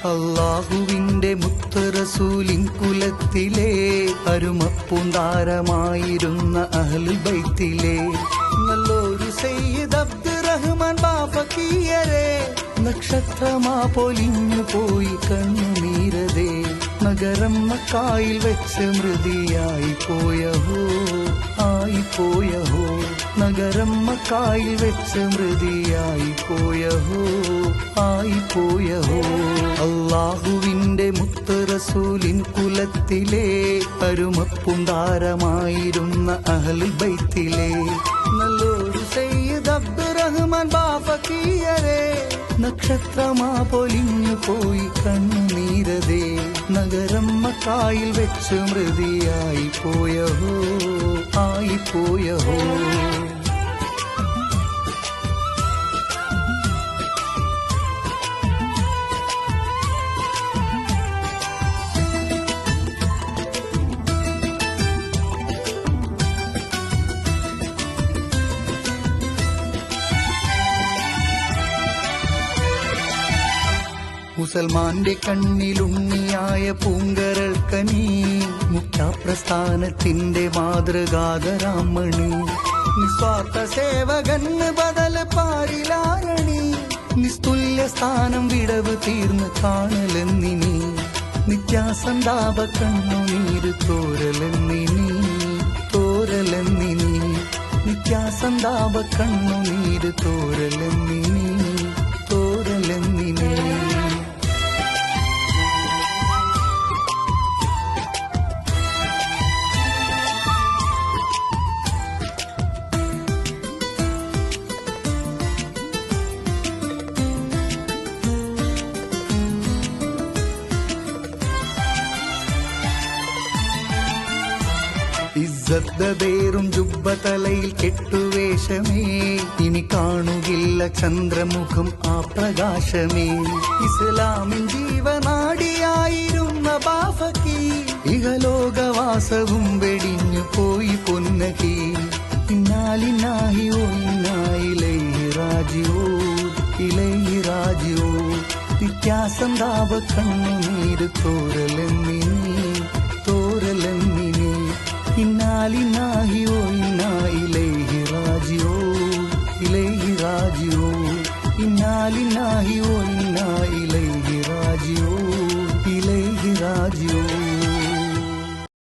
അല്ലാഹുവിന്റെ മുത്ത് റസൂലിൻ കുലത്തിലെ അരുമപ്പൂന്താരമായിരുന്ന അഹ്ലുൽ ബൈത്തിലെ നല്ലൊരു സയ്യിദ് അബ്ദുറഹ്മാൻ ബാഫക്കിയരെ നക്ഷത്രമാ പൊലിഞ്ഞു പോയി കണ്ണുനീരതേ നഗരം മക്കായിൽ വെച്ച് മൃതിയായി പോയഹോ ആയിപ്പോയഹോ നഗരം മക്കായിൽ വെച്ച് മൃതിയായി പോയഹോ ആയിപ്പോയഹോ അല്ലാഹുവിന്റെ മുത്ത് റസൂലിൻ കുലത്തിലെ അരുമപ്പുണ്ടാരമായിരുന്ന അഹ്ലുൽ ബൈത്തിലെ നല്ലൊരു സയ്യിദ് അബ്ദുറഹ്മാൻ ബാഫക്കിയരെ നക്ഷത്രമാ പൊലിഞ്ഞു പോയി കണ്ണുനീരതേ നഗരം മക്കായിൽ വെച്ച് മൃതിയായി പോയഹോ ആയിപ്പോയഹോ മുസൽമാന്റെ കണ്ണിലുണ്ണിയായ പൂങ്കരൾക്കനീ മുക്താപ്രസ്ഥാനത്തിന്റെ മാതൃകാതരാമണി നിസ്വാർത്ഥ സേവകന് ബദൽ പാരിലാരണി നിസ്തുല്യ സ്ഥാനം വിടവ് തീർന്ന് കാണലെന്നിനി നിത്യാസന്താപ കണ്ണുനീര് തോരലെന്നിനി നിത്യാസന്താപ കണ്ണുനീര് തോരലെന്നിനി ഇസ്സത്തേറും ജുബ്ബതലയിൽ കെട്ടുവേഷമേ ഇനി കാണുകില്ല ചന്ദ്രമുഖം ആ പ്രകാശമേ ഇസ്ലാമിൻ ജീവനാടിയായിരുന്ന ബാഫക്കി ഇഹലോകവാസവും വെടിഞ്ഞു പോയി പൊന്നകി ഇന്നാലിന്നാഹി ഓ ഇന്നായിലൈഹി റാജിഊ നിത്യാസന്താപ കണ്ണുനീര് തോരലെന്നിനി ഇന്നാലിന്നാഹി ഓ ഇന്നായിലൈഹി റാജിഊ ഇന്നാലിന്നാഹി ഓ ഇന്നായിലൈഹി റാജിഊ